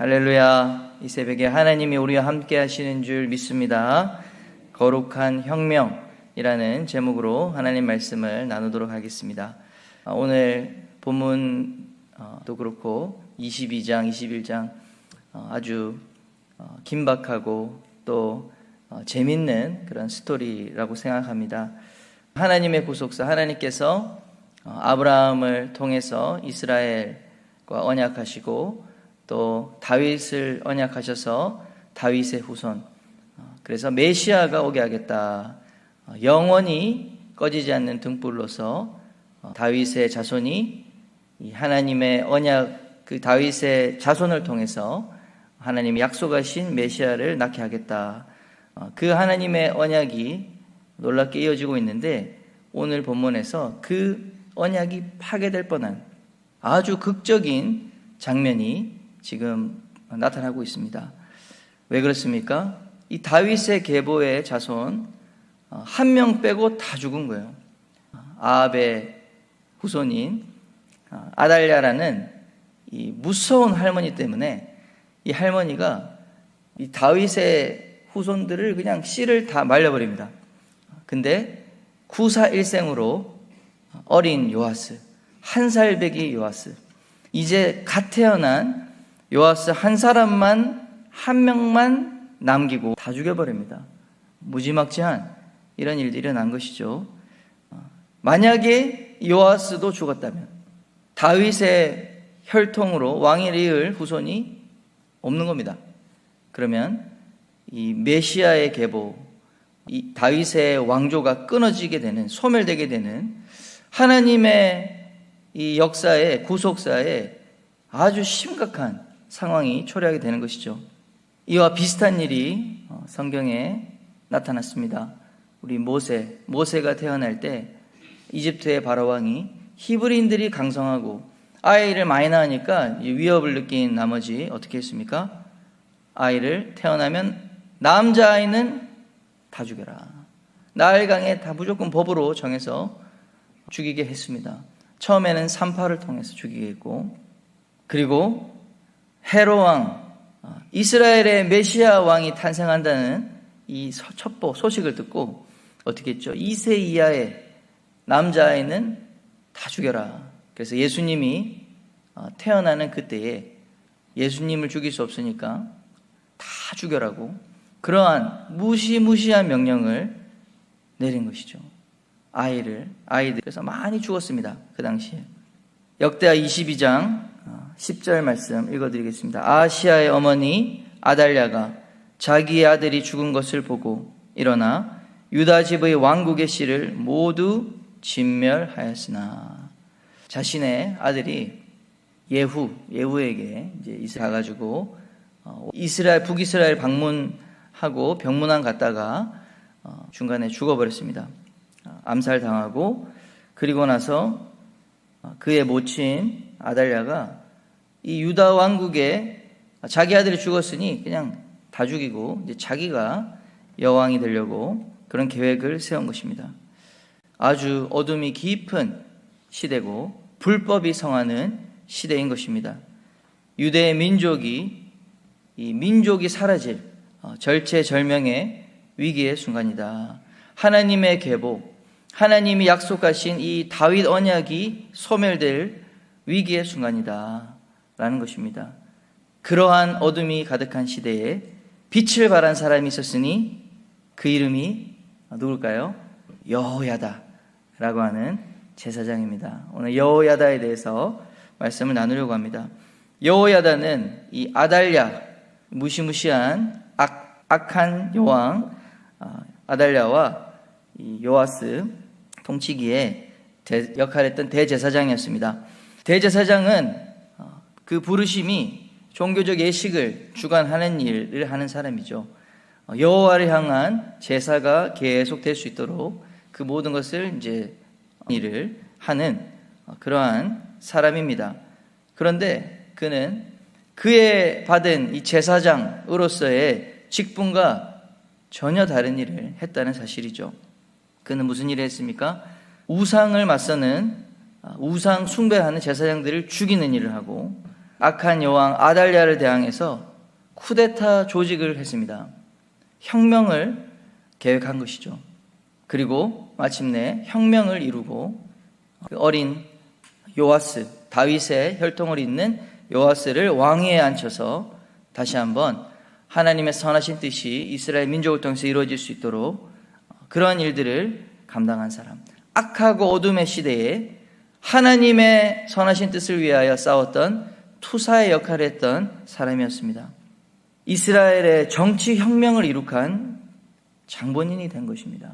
할렐루야. 이 새벽에 하나님이 우리와 함께 하시는 줄 믿습니다. 거룩한 혁명이라는 제목으로 하나님 말씀을 나누도록 하겠습니다. 오늘 본문도 그렇고 22장, 21장 아주 긴박하고 또 재밌는 그런 스토리라고 생각합니다. 하나님의 구속사, 하나님께서 아브라함을 통해서 이스라엘과 언약하시고 또 다윗을 언약하셔서 다윗의 후손, 그래서 메시아가 오게 하겠다. 영원히 꺼지지 않는 등불로서 다윗의 자손이 하나님의 언약, 그 다윗의 자손을 통해서 하나님이 약속하신 메시아를 낳게 하겠다. 그 하나님의 언약이 놀랍게 이어지고 있는데 오늘 본문에서 그 언약이 파괴될 뻔한 아주 극적인 장면이 지금 나타나고 있습니다. 왜 그렇습니까? 이 다윗의 계보의 자손 한 명 빼고 다 죽은 거예요. 아합의 후손인 아달랴라는 이 무서운 할머니 때문에 이 할머니가 이 다윗의 후손들을 그냥 씨를 다 말려버립니다. 근데 구사일생으로 어린 요아스, 한 살배기 요아스, 이제 갓 태어난 요아스 한 사람만, 한 명만 남기고 다 죽여버립니다. 무지막지한 이런 일들이 일어난 것이죠. 만약에 요아스도 죽었다면 다윗의 혈통으로 왕을 이을 후손이 없는 겁니다. 그러면 이 메시아의 계보, 이 다윗의 왕조가 끊어지게 되는, 소멸되게 되는 하나님의 이 역사의 구속사에 아주 심각한 상황이 초래하게 되는 것이죠. 이와 비슷한 일이 성경에 나타났습니다. 우리 모세가 태어날 때 이집트의 바로왕이 히브리인들이 강성하고 아이를 많이 낳으니까 위협을 느낀 나머지 어떻게 했습니까? 아이를 태어나면 남자아이는 다 죽여라. 나일강에 다 무조건 법으로 정해서 죽이게 했습니다. 처음에는 산파를 통해서 죽이게 했고, 그리고 헤롯왕, 이스라엘의 메시아 왕이 탄생한다는 이 첩보 소식을 듣고 어떻게 했죠? 2세 이하의 남자아이는 다 죽여라. 그래서 예수님이 태어나는 그때에 예수님을 죽일 수 없으니까 다 죽여라고 그러한 무시무시한 명령을 내린 것이죠. 아이들 그래서 많이 죽었습니다. 그 당시에. 역대하 22장 10절 말씀 읽어드리겠습니다. 아하시아의 어머니 아달랴가 자기의 아들이 죽은 것을 보고 일어나 유다 집의 왕국의 씨를 모두 진멸하였으나, 자신의 아들이 예후에게 이제 가가지고 북이스라엘 방문하고 병문안 갔다가 중간에 죽어버렸습니다. 암살당하고, 그리고 나서 그의 모친 아달랴가 이 유다 왕국에 자기 아들이 죽었으니 그냥 다 죽이고 이제 자기가 여왕이 되려고 그런 계획을 세운 것입니다. 아주 어둠이 깊은 시대고 불법이 성하는 시대인 것입니다. 유대의 민족이 사라질 절체절명의 위기의 순간이다. 하나님의 계보, 하나님이 약속하신 이 다윗 언약이 소멸될 위기의 순간이다 라는 것입니다. 그러한 어둠이 가득한 시대에 빛을 발한 사람이 있었으니 그 이름이 누굴까요? 여호야다라고 하는 제사장입니다. 오늘 여호야다에 대해서 말씀을 나누려고 합니다. 여호야다는 이 아달랴, 무시무시한 악한 여왕 아달랴와 이 요아스 통치기에 역할했던 대제사장이었습니다. 대제사장은 그 부르심이 종교적 예식을 주관하는 일을 하는 사람이죠. 여호와를 향한 제사가 계속될 수 있도록 그 모든 것을 이제 일을 하는 그러한 사람입니다. 그런데 그는 그의 받은 이 제사장으로서의 직분과 전혀 다른 일을 했다는 사실이죠. 그는 무슨 일을 했습니까? 우상을 맞서는 우상 숭배하는 제사장들을 죽이는 일을 하고, 악한 여왕 아달랴를 대항해서 쿠데타 조직을 했습니다. 혁명을 계획한 것이죠. 그리고 마침내 혁명을 이루고 어린 요아스, 다윗의 혈통을 잇는 요아스를 왕위에 앉혀서 다시 한번 하나님의 선하신 뜻이 이스라엘 민족을 통해서 이루어질 수 있도록 그런 일들을 감당한 사람, 악하고 어둠의 시대에 하나님의 선하신 뜻을 위하여 싸웠던 투사의 역할을 했던 사람이었습니다. 이스라엘의 정치 혁명을 이룩한 장본인이 된 것입니다.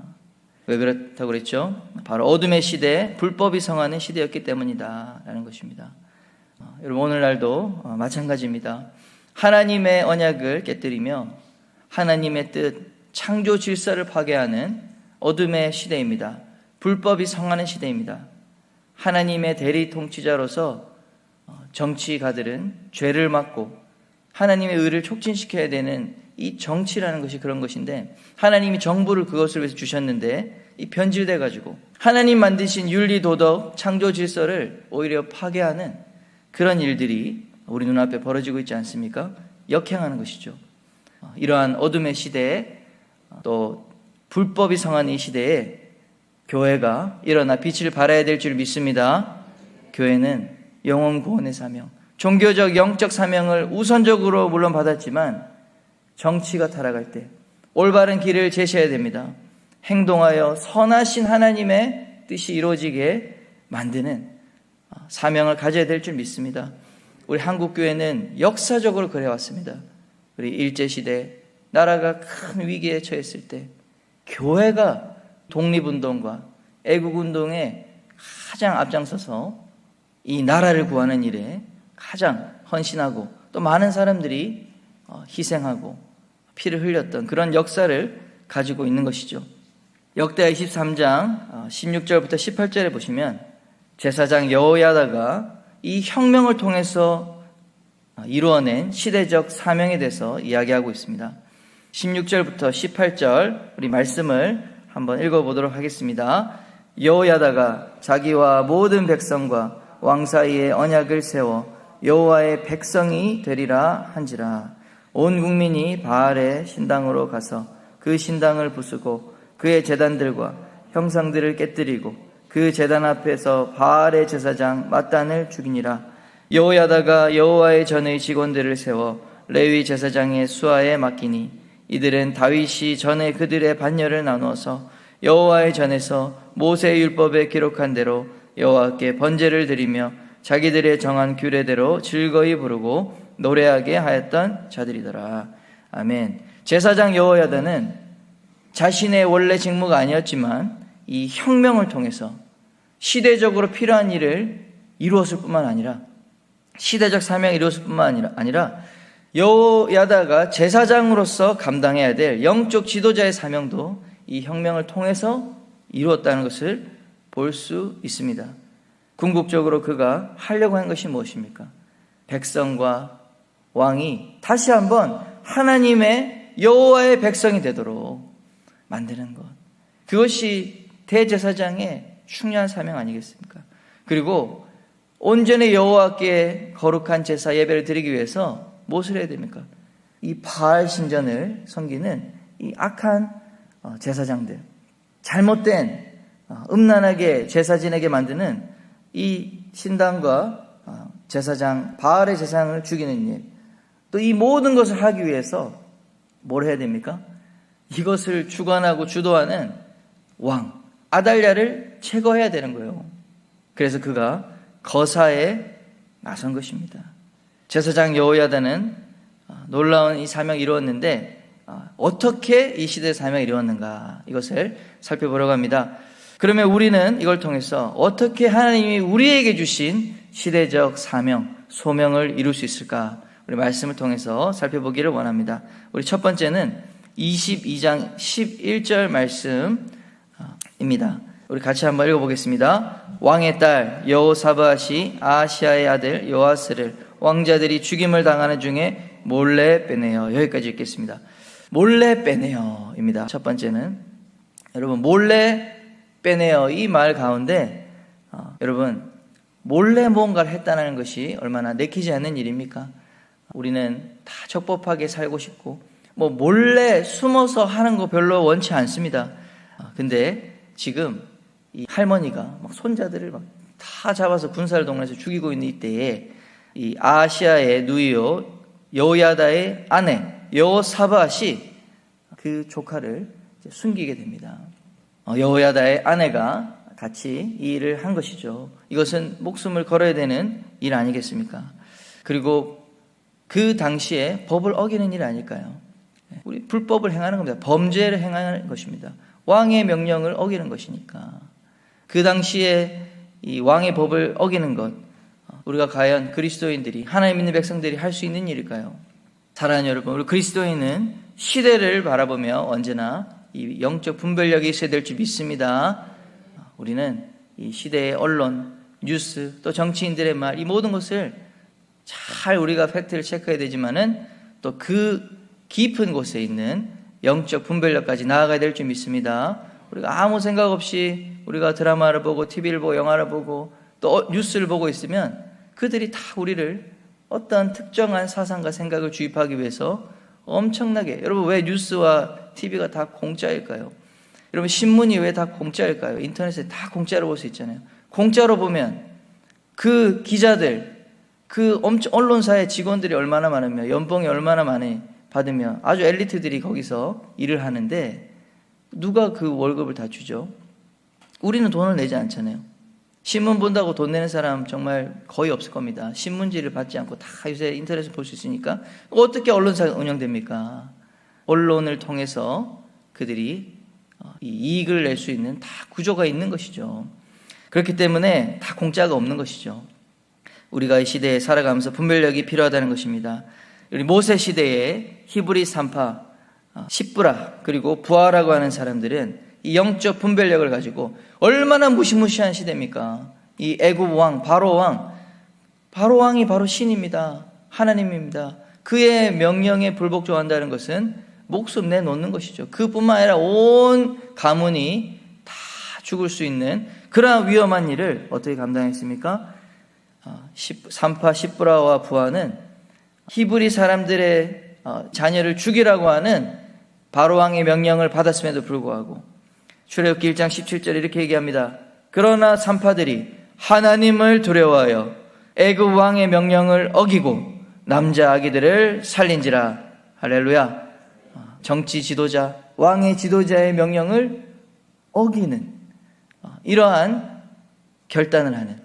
왜 그렇다고 그랬죠? 바로 어둠의 시대, 불법이 성하는 시대였기 때문이다 라는 것입니다. 여러분, 오늘날도 마찬가지입니다. 하나님의 언약을 깨뜨리며 하나님의 뜻, 창조 질서를 파괴하는 어둠의 시대입니다. 불법이 성하는 시대입니다. 하나님의 대리 통치자로서 정치가들은 죄를 막고 하나님의 의를 촉진시켜야 되는 이 정치라는 것이 그런 것인데, 하나님이 정부를 그것을 위해서 주셨는데 이 변질돼 가지고 하나님 만드신 윤리 도덕 창조 질서를 오히려 파괴하는 그런 일들이 우리 눈앞에 벌어지고 있지 않습니까? 역행하는 것이죠. 이러한 어둠의 시대에, 또 불법이 성한 이 시대에 교회가 일어나 빛을 발해야 될 줄 믿습니다. 교회는 영혼 구원의 사명, 종교적 영적 사명을 우선적으로 물론 받았지만 정치가 타락할 때 올바른 길을 제시해야 됩니다. 행동하여 선하신 하나님의 뜻이 이루어지게 만드는 사명을 가져야 될 줄 믿습니다. 우리 한국교회는 역사적으로 그래왔습니다. 우리 일제시대 나라가 큰 위기에 처했을 때 교회가 독립운동과 애국운동에 가장 앞장서서 이 나라를 구하는 일에 가장 헌신하고 또 많은 사람들이 희생하고 피를 흘렸던 그런 역사를 가지고 있는 것이죠. 역대하 23장 16절부터 18절에 보시면 제사장 여호야다가 이 혁명을 통해서 이루어낸 시대적 사명에 대해서 이야기하고 있습니다. 16절부터 18절 우리 말씀을 한번 읽어보도록 하겠습니다. 여호야다가 자기와 모든 백성과 왕 사이에 언약을 세워 여호와의 백성이 되리라 한지라. 온 국민이 바알의 신당으로 가서 그 신당을 부수고 그의 제단들과 형상들을 깨뜨리고 그 제단 앞에서 바알의 제사장 맏단을 죽이니라. 여호야다가 여호와의 전의 직원들을 세워 레위 제사장의 수하에 맡기니 이들은 다윗이 전에 그들의 반열을 나누어서 여호와의 전에서 모세의 율법에 기록한 대로 여호와께 번제를 드리며 자기들의 정한 규례대로 즐거이 부르고 노래하게 하였던 자들이더라. 아멘. 제사장 여호야다는 자신의 원래 직무가 아니었지만 이 혁명을 통해서 시대적으로 필요한 일을 이루었을 뿐만 아니라, 시대적 사명을 이루었을 뿐만 아니라 여호야다가 제사장으로서 감당해야 될 영적 지도자의 사명도 이 혁명을 통해서 이루었다는 것을 볼 수 있습니다. 궁극적으로 그가 하려고 한 것이 무엇입니까? 백성과 왕이 다시 한번 하나님의 여호와의 백성이 되도록 만드는 것, 그것이 대제사장의 중요한 사명 아니겠습니까? 그리고 온전히 여호와께 거룩한 제사 예배를 드리기 위해서 무엇을 해야 됩니까? 이 바알 신전을 섬기는 이 악한 제사장들, 잘못된 음란하게 제사 지내게 만드는 이 신당과 제사장 바알의 제사장을 죽이는 일, 또 이 모든 것을 하기 위해서 뭘 해야 됩니까? 이것을 주관하고 주도하는 왕 아달랴를 제거해야 되는 거예요. 그래서 그가 거사에 나선 것입니다. 제사장 여호야다는 놀라운 이 사명을 이루었는데 어떻게 이 시대의 사명을 이루었는가, 이것을 살펴보려고 합니다. 그러면 우리는 이걸 통해서 어떻게 하나님이 우리에게 주신 시대적 사명, 소명을 이룰 수 있을까, 우리 말씀을 통해서 살펴보기를 원합니다. 우리 첫 번째는 22장 11절 말씀입니다. 우리 같이 한번 읽어보겠습니다. 왕의 딸 여호사밧이 아하시아의 아들 요아스를 왕자들이 죽임을 당하는 중에 몰래 빼내어. 여기까지 읽겠습니다. 몰래 빼내어입니다. 첫 번째는 여러분, 몰래 빼내어, 이 말 가운데 여러분, 몰래 무언가를 했다는 것이 얼마나 내키지 않는 일입니까? 우리는 다 적법하게 살고 싶고 몰래 숨어서 하는 거 별로 원치 않습니다. 근데 지금 이 할머니가 막 손자들을 막 다 잡아서 군사를 동원해서 죽이고 있는 이때에 이 아시아의 누이요 여호야다의 아내 여호사밧이 그 조카를 숨기게 됩니다. 여호야다의 아내가 같이 이 일을 한 것이죠. 이것은 목숨을 걸어야 되는 일 아니겠습니까? 그리고 그 당시에 법을 어기는 일 아닐까요? 우리 불법을 행하는 겁니다. 범죄를 행하는 것입니다. 왕의 명령을 어기는 것이니까. 그 당시에 이 왕의 법을 어기는 것, 우리가 과연 그리스도인들이, 하나님 믿는 백성들이 할 수 있는 일일까요? 사랑하는 여러분, 우리 그리스도인은 시대를 바라보며 언제나 이 영적 분별력이 있어야 될 줄 믿습니다. 우리는 이 시대의 언론, 뉴스, 또 정치인들의 말, 이 모든 것을 잘 우리가 팩트를 체크해야 되지만은 또 그 깊은 곳에 있는 영적 분별력까지 나아가야 될 줄 믿습니다. 우리가 아무 생각 없이 우리가 드라마를 보고 TV를 보고 영화를 보고 또 뉴스를 보고 있으면 그들이 다 우리를 어떤 특정한 사상과 생각을 주입하기 위해서 엄청나게, 여러분 왜 뉴스와 TV가 다 공짜일까요? 여러분 신문이 왜 다 공짜일까요? 인터넷에 다 공짜로 볼 수 있잖아요. 공짜로 보면 그 기자들, 그 언론사의 직원들이 얼마나 많으며 연봉이 얼마나 많이 받으며 아주 엘리트들이 거기서 일을 하는데 누가 그 월급을 다 주죠? 우리는 돈을 내지 않잖아요. 신문 본다고 돈 내는 사람 정말 거의 없을 겁니다. 신문지를 받지 않고 다 요새 인터넷에 볼 수 있으니까 어떻게 언론사가 운영됩니까? 언론을 통해서 그들이 이 이익을 낼 수 있는 다 구조가 있는 것이죠. 그렇기 때문에 다 공짜가 없는 것이죠. 우리가 이 시대에 살아가면서 분별력이 필요하다는 것입니다. 우리 모세 시대에 히브리 산파, 십브라 그리고 부하라고 하는 사람들은 이 영적 분별력을 가지고 얼마나 무시무시한 시대입니까? 이 애굽 왕 바로 왕이 바로 신입니다. 하나님입니다. 그의 명령에 불복종한다는 것은 목숨 내놓는 것이죠. 그뿐만 아니라 온 가문이 다 죽을 수 있는 그러한 위험한 일을 어떻게 감당했습니까? 산파 십브라와 부하는 히브리 사람들의 자녀를 죽이라고 하는 바로왕의 명령을 받았음에도 불구하고 출애굽기 1장 17절에 이렇게 얘기합니다. 그러나 산파들이 하나님을 두려워하여 애굽 왕의 명령을 어기고 남자 아기들을 살린지라. 할렐루야. 정치 지도자, 왕의 지도자의 명령을 어기는 이러한 결단을 하는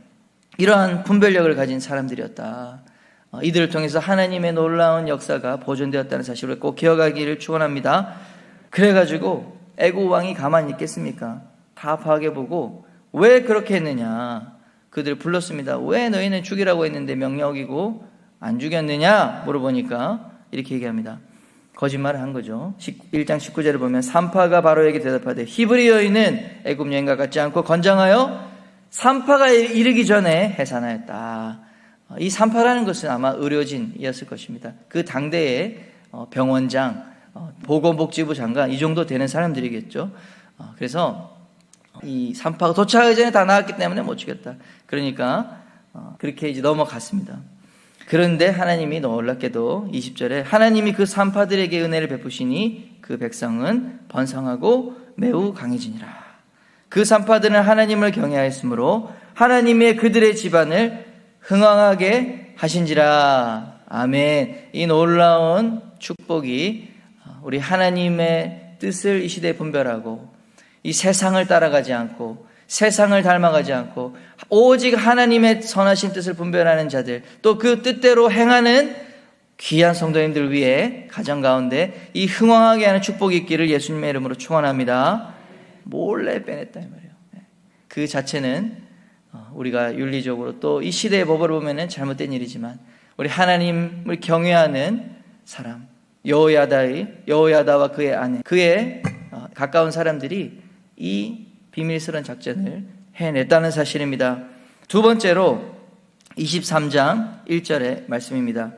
이러한 분별력을 가진 사람들이었다. 이들을 통해서 하나님의 놀라운 역사가 보존되었다는 사실을 꼭 기억하기를 축원합니다. 그래가지고 애굽 왕이 가만히 있겠습니까? 다 파악해보고 왜 그렇게 했느냐? 그들을 불렀습니다. 왜 너희는 죽이라고 했는데 명령 어기고 안 죽였느냐? 물어보니까 이렇게 얘기합니다. 거짓말을 한 거죠. 1장 19절을 보면 산파가 바로에게 대답하되 히브리 여인은 애굽 여인과 같지 않고 건장하여 산파가 이르기 전에 해산하였다. 이 산파라는 것은 아마 의료진이었을 것입니다. 그 당대의 병원장, 보건복지부 장관 이 정도 되는 사람들이겠죠. 그래서 이 산파가 도착하기 전에 다 나왔기 때문에 못 죽였다. 그러니까 그렇게 이제 넘어갔습니다. 그런데 하나님이 놀랍게도 20절에 하나님이 그 산파들에게 은혜를 베푸시니 그 백성은 번성하고 매우 강해지니라. 그 산파들은 하나님을 경외하였으므로 하나님의 그들의 집안을 흥왕하게 하신지라. 아멘. 이 놀라운 축복이 우리 하나님의 뜻을 이 시대에 분별하고 이 세상을 따라가지 않고 세상을 닮아가지 않고 오직 하나님의 선하신 뜻을 분별하는 자들 또 그 뜻대로 행하는 귀한 성도님들 위해 가정 가운데 이 흥왕하게 하는 축복이 있기를 예수님의 이름으로 축원합니다. 몰래 빼냈다 이 말이에요. 그 자체는 우리가 윤리적으로 또 이 시대의 법으로 보면은 잘못된 일이지만 우리 하나님을 경외하는 사람 여호야다와 그의 아내 그의 가까운 사람들이 이 비밀스러운 작전을 해냈다는 사실입니다. 두 번째로 23장 1절의 말씀입니다.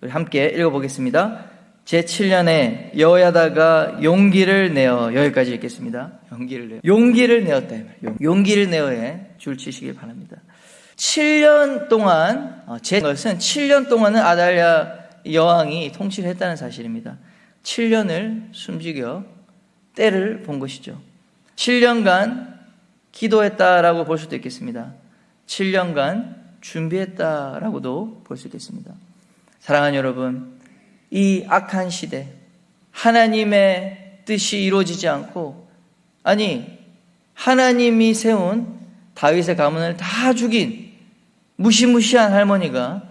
우리 함께 읽어보겠습니다. 제7년에 여호야다가 용기를 내어 여기까지 읽겠습니다. 용기를 내었다 이 말이에요. 용기를 내어에 줄 치시길 바랍니다. 7년 동안 제 것은 7년 동안은 아달랴 여왕이 통치를 했다는 사실입니다. 7년을 숨지겨 때를 본 것이죠. 7년간 기도했다라고 볼 수도 있겠습니다. 7년간 준비했다라고도 볼 수 있겠습니다. 사랑하는 여러분, 이 악한 시대, 하나님의 뜻이 이루어지지 않고, 아니 하나님이 세운 다윗의 가문을 다 죽인 무시무시한 할머니가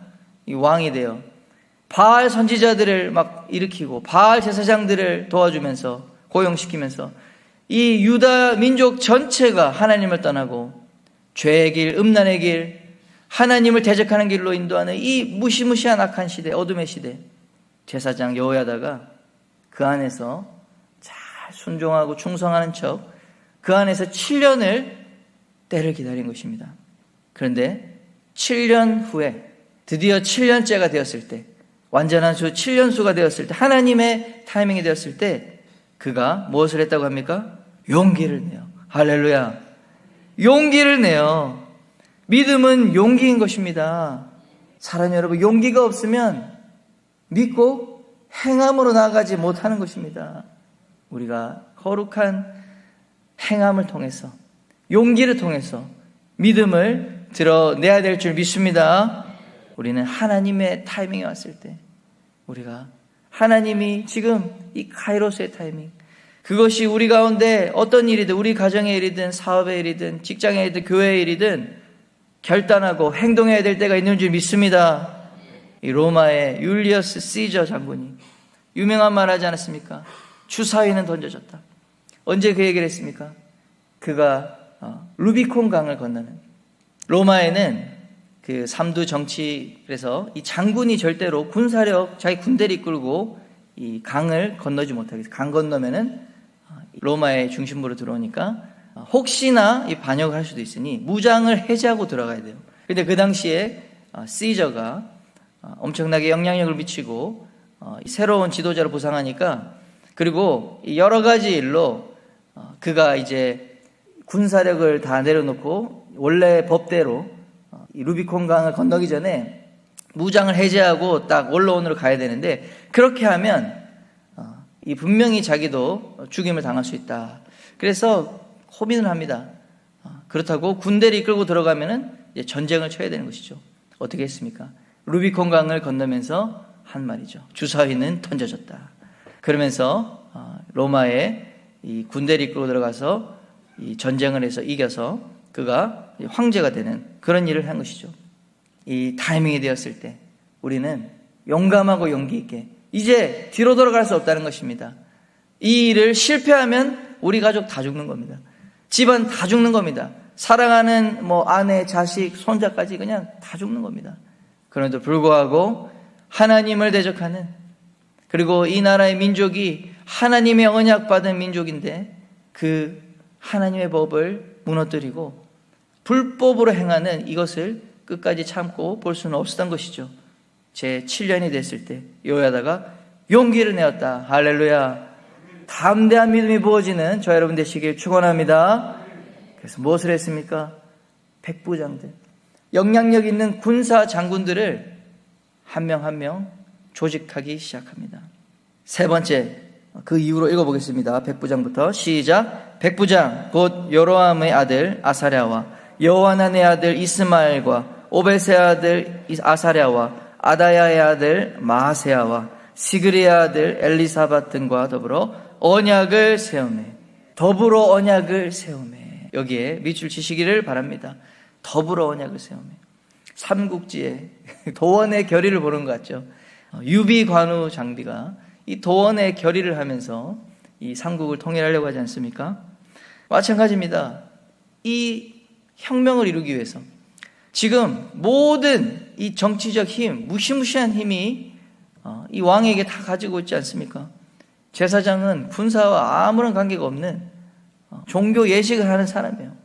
이 왕이 되어 바알 선지자들을 막 일으키고 바알 제사장들을 도와주면서 고용시키면서 이 유다 민족 전체가 하나님을 떠나고 죄의 길, 음란의 길, 하나님을 대적하는 길로 인도하는 이 무시무시한 악한 시대, 어둠의 시대, 제사장 여호야다가 그 안에서 잘 순종하고 충성하는 척 그 안에서 7년을 때를 기다린 것입니다. 그런데 7년 후에 드디어 7년째가 되었을 때, 완전한 수 7년수가 되었을 때, 하나님의 타이밍이 되었을 때 그가 무엇을 했다고 합니까? 용기를 내요. 할렐루야. 용기를 내요. 믿음은 용기인 것입니다. 사랑하는 여러분, 용기가 없으면 믿고 행함으로 나아가지 못하는 것입니다. 우리가 거룩한 행함을 통해서, 용기를 통해서 믿음을 드러내야 될 줄 믿습니다. 우리는 하나님의 타이밍이 왔을 때, 우리가 하나님이 지금 이 카이로스의 타이밍, 그것이 우리 가운데 어떤 일이든, 우리 가정의 일이든 사업의 일이든 직장의 일이든 교회의 일이든 결단하고 행동해야 될 때가 있는 줄 믿습니다. 이 로마의 율리어스 시저 장군이 유명한 말 하지 않았습니까? 주사위는 던져졌다. 언제 그 얘기를 했습니까? 그가 루비콘 강을 건너는, 로마에는 그 삼두 정치, 그래서 이 장군이 절대로 군사력, 자기 군대를 이끌고 이 강을 건너지 못하게 해서, 강 건너면은 로마의 중심부로 들어오니까 혹시나 이 반역을 할 수도 있으니 무장을 해제하고 들어가야 돼요. 근데 그 당시에 시저가 엄청나게 영향력을 미치고 새로운 지도자를 부상하니까, 그리고 여러 가지 일로 그가 이제 군사력을 다 내려놓고 원래 법대로 이 루비콘 강을 건너기 전에 무장을 해제하고 딱 원로원으로 가야 되는데, 그렇게 하면 이 분명히 자기도 죽임을 당할 수 있다. 그래서 고민을 합니다. 그렇다고 군대를 이끌고 들어가면은 이제 전쟁을 쳐야 되는 것이죠. 어떻게 했습니까? 루비콘 강을 건너면서 한 말이죠. 주사위는 던져졌다. 그러면서 로마에 이 군대를 이끌고 들어가서 이 전쟁을 해서 이겨서 그가 황제가 되는 그런 일을 한 것이죠. 이 타이밍이 되었을 때 우리는 용감하고 용기 있게 이제 뒤로 돌아갈 수 없다는 것입니다. 이 일을 실패하면 우리 가족 다 죽는 겁니다. 집안 다 죽는 겁니다. 사랑하는 아내, 자식, 손자까지 그냥 다 죽는 겁니다. 그런데도 불구하고 하나님을 대적하는, 그리고 이 나라의 민족이 하나님의 언약받은 민족인데 그 하나님의 법을 무너뜨리고 불법으로 행하는 이것을 끝까지 참고 볼 수는 없었던 것이죠. 제 7년이 됐을 때 여호야다가 용기를 내었다. 할렐루야. 담대한 믿음이 부어지는 저 여러분 되시길 축원합니다. 그래서 무엇을 했습니까? 백부장들, 영향력 있는 군사 장군들을 한 명 한 명 조직하기 시작합니다. 세 번째, 그 이후로 읽어보겠습니다. 백부장부터 시작. 백부장 곧 여로함의 아들 아사랴와 여호하난의 아들 이스마엘과 오벳의 아들 아사랴와 아다야의 아들 마아세야와 시그리의 아들 엘리사밧 등과 더불어 언약을 세우매. 더불어 언약을 세우매. 여기에 밑줄 치시기를 바랍니다. 더불어 언약을 세우매. 삼국지에 도원의 결의를 보는 것 같죠. 유비관우 장비가 이 도원의 결의를 하면서 이 삼국을 통일하려고 하지 않습니까? 마찬가지입니다. 이 혁명을 이루기 위해서 지금 모든 이 정치적 힘, 무시무시한 힘이 이 왕에게 다 가지고 있지 않습니까? 제사장은 군사와 아무런 관계가 없는 종교 예식을 하는 사람이에요.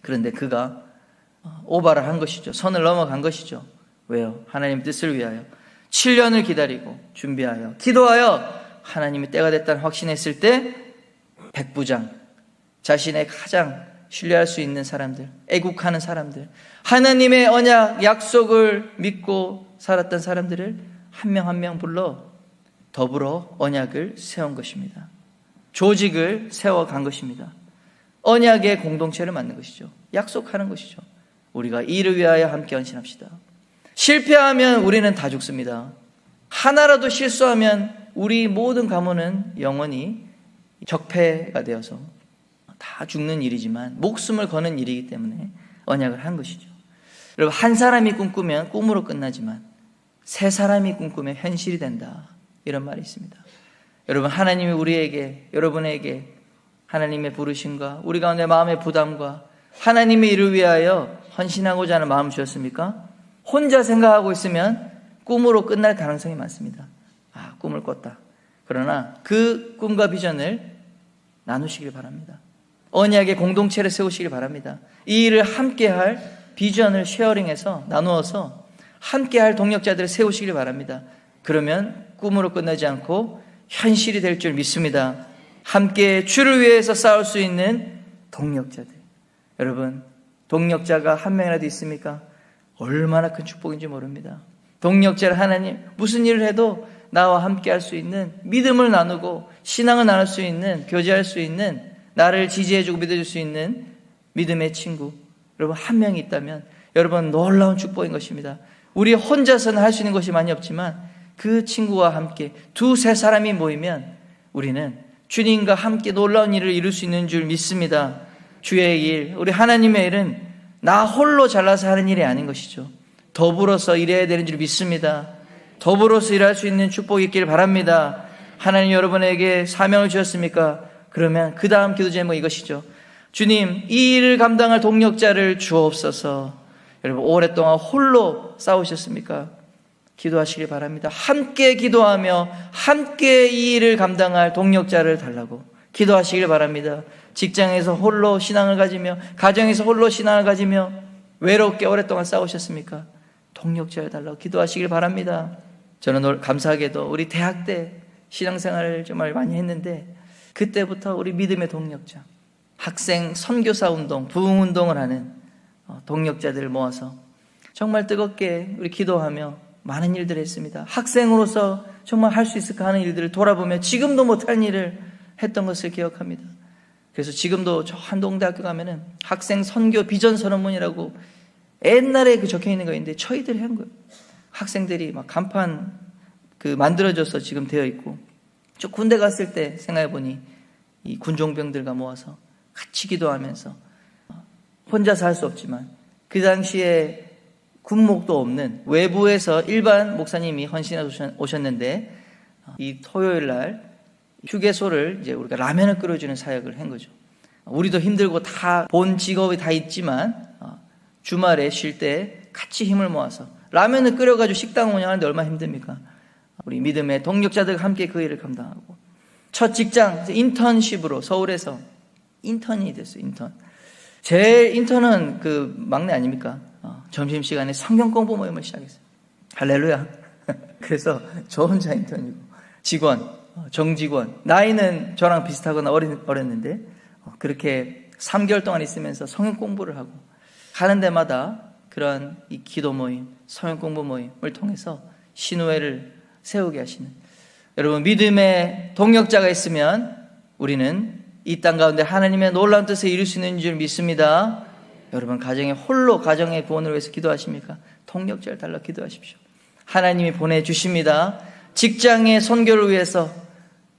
그런데 그가 오바를 한 것이죠. 선을 넘어간 것이죠. 왜요? 하나님 뜻을 위하여 7년을 기다리고 준비하여 기도하여 하나님의 때가 됐다는 확신했을 때 백부장, 자신의 가장 신뢰할 수 있는 사람들, 애국하는 사람들, 하나님의 언약, 약속을 믿고 살았던 사람들을 한 명 한 명 불러 더불어 언약을 세운 것입니다. 조직을 세워간 것입니다. 언약의 공동체를 만든 것이죠. 약속하는 것이죠. 우리가 이를 위하여 함께 헌신합시다. 실패하면 우리는 다 죽습니다. 하나라도 실수하면 우리 모든 가문은 영원히 적폐가 되어서 다 죽는 일이지만 목숨을 거는 일이기 때문에 언약을 한 것이죠. 여러분, 한 사람이 꿈꾸면 꿈으로 끝나지만 세 사람이 꿈꾸면 현실이 된다, 이런 말이 있습니다. 여러분, 하나님이 우리에게, 여러분에게 하나님의 부르심과 우리 가운데 마음의 부담과 하나님의 일을 위하여 헌신하고자 하는 마음을 주셨습니까? 혼자 생각하고 있으면 꿈으로 끝날 가능성이 많습니다. 꿈을 꿨다. 그러나 그 꿈과 비전을 나누시길 바랍니다. 언약의 공동체를 세우시길 바랍니다. 이 일을 함께할 비전을 쉐어링해서 나누어서 함께할 동력자들을 세우시길 바랍니다. 그러면 꿈으로 끝나지 않고 현실이 될 줄 믿습니다. 함께 주를 위해서 싸울 수 있는 동력자들. 여러분, 동력자가 한 명이라도 있습니까? 얼마나 큰 축복인지 모릅니다. 동력자를 하나님, 무슨 일을 해도 나와 함께 할 수 있는, 믿음을 나누고 신앙을 나눌 수 있는, 교제할 수 있는, 나를 지지해주고 믿어줄 수 있는 믿음의 친구, 여러분 한 명이 있다면 여러분 놀라운 축복인 것입니다. 우리 혼자서는 할 수 있는 것이 많이 없지만 그 친구와 함께 두세 사람이 모이면 우리는 주님과 함께 놀라운 일을 이룰 수 있는 줄 믿습니다. 주의 일, 우리 하나님의 일은 나 홀로 잘나서 하는 일이 아닌 것이죠. 더불어서 일해야 되는 줄 믿습니다. 더불어서 일할 수 있는 축복이 있길 바랍니다. 하나님 여러분에게 사명을 주셨습니까? 그러면 그 다음 기도 제목 이것이죠. 주님, 이 일을 감당할 동력자를 주옵소서. 여러분, 오랫동안 홀로 싸우셨습니까? 기도하시길 바랍니다. 함께 기도하며 함께 이 일을 감당할 동력자를 달라고 기도하시길 바랍니다. 직장에서 홀로 신앙을 가지며, 가정에서 홀로 신앙을 가지며 외롭게 오랫동안 싸우셨습니까? 동력자를 달라고 기도하시길 바랍니다. 저는 감사하게도 우리 대학 때 신앙생활을 정말 많이 했는데 그때부터 우리 믿음의 동력자, 학생 선교사 운동, 부흥 운동을 하는 동력자들을 모아서 정말 뜨겁게 우리 기도하며 많은 일들을 했습니다. 학생으로서 정말 할 수 있을까 하는 일들을 돌아보며 지금도 못할 일을 했던 것을 기억합니다. 그래서 지금도 저 한동대학교 가면은 학생 선교 비전 선언문이라고 옛날에 그 적혀 있는 거 있는데 저희들이 한 거예요. 학생들이 막 간판 만들어져서 지금 되어 있고, 저 군대 갔을 때 생각해 보니 이 군종병들과 모아서 같이 기도하면서 혼자서 할 수 없지만 그 당시에 군목도 없는 외부에서 일반 목사님이 헌신해 오셨는데 이 토요일 날 휴게소를 이제 우리가 라면을 끓여주는 사역을 한 거죠. 우리도 힘들고 다 본 직업이 다 있지만 주말에 쉴 때 같이 힘을 모아서 라면을 끓여가지고 식당 운영하는데 얼마나 힘듭니까? 우리 믿음의 동력자들과 함께 그 일을 감당하고, 첫 직장 인턴십으로 서울에서 인턴이 됐어요. 제 인턴은 그 막내 아닙니까? 점심시간에 성경 공부 모임을 시작했어요. 할렐루야. 그래서 저 혼자 인턴이고, 직원, 정직원, 나이는 저랑 비슷하거나 어렸는데 그렇게 3개월 동안 있으면서 성경 공부를 하고, 가는 데마다 그런 이 기도 모임, 성경 공부 모임을 통해서 신우회를 세우게 하시는, 여러분 믿음의 동력자가 있으면 우리는 이 땅 가운데 하나님의 놀라운 뜻을 이룰 수 있는 줄 믿습니다. 여러분 가정에 홀로 가정의 구원을 위해서 기도하십니까? 동력자를 달라 기도하십시오. 하나님이 보내주십니다. 직장의 선교를 위해서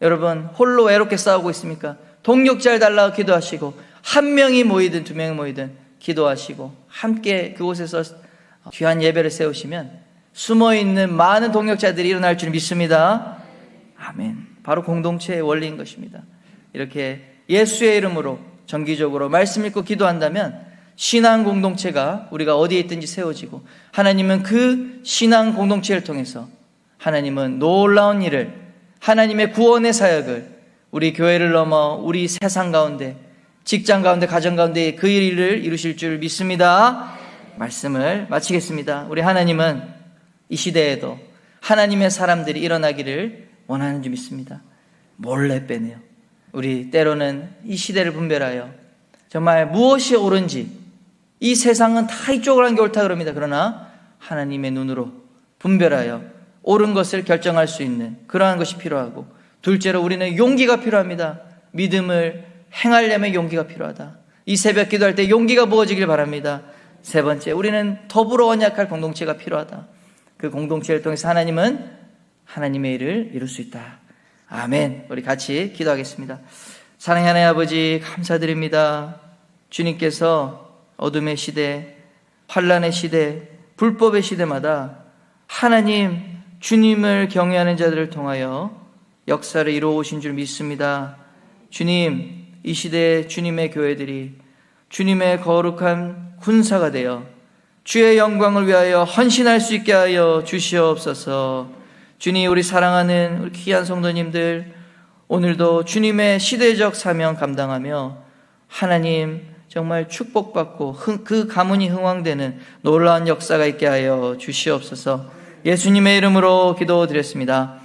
여러분 홀로 외롭게 싸우고 있습니까? 동력자를 달라 기도하시고, 한 명이 모이든 두 명이 모이든 기도하시고 함께 그곳에서 귀한 예배를 세우시면 숨어있는 많은 동력자들이 일어날 줄 믿습니다. 아멘. 바로 공동체의 원리인 것입니다. 이렇게 예수의 이름으로 정기적으로 말씀 읽고 기도한다면 신앙 공동체가 우리가 어디에 있든지 세워지고, 하나님은 그 신앙 공동체를 통해서 하나님은 놀라운 일을, 하나님의 구원의 사역을 우리 교회를 넘어 우리 세상 가운데, 직장 가운데, 가정 가운데 그 일을 이루실 줄 믿습니다. 말씀을 마치겠습니다. 우리 하나님은 이 시대에도 하나님의 사람들이 일어나기를 원하는 줄 믿습니다. 몰래 빼내요. 우리 때로는 이 시대를 분별하여 정말 무엇이 옳은지, 이 세상은 다 이쪽으로 하는 게 옳다 그럽니다. 그러나 하나님의 눈으로 분별하여 옳은 것을 결정할 수 있는 그러한 것이 필요하고, 둘째로 우리는 용기가 필요합니다. 믿음을 행하려면 용기가 필요하다. 이 새벽 기도할 때 용기가 부어지길 바랍니다. 세 번째, 우리는 더불어 언약할 공동체가 필요하다. 그 공동체를 통해서 하나님은 하나님의 일을 이룰 수 있다. 아멘. 우리 같이 기도하겠습니다. 사랑하는 하나님 아버지, 감사드립니다. 주님께서 어둠의 시대, 환난의 시대, 불법의 시대마다 하나님, 주님을 경외하는 자들을 통하여 역사를 이루어 오신 줄 믿습니다. 주님, 이 시대에 주님의 교회들이 주님의 거룩한 군사가 되어 주의 영광을 위하여 헌신할 수 있게 하여 주시옵소서. 주님, 우리 사랑하는 우리 귀한 성도님들, 오늘도 주님의 시대적 사명 감당하며 하나님 정말 축복받고 그 가문이 흥왕되는 놀라운 역사가 있게 하여 주시옵소서. 예수님의 이름으로 기도드렸습니다.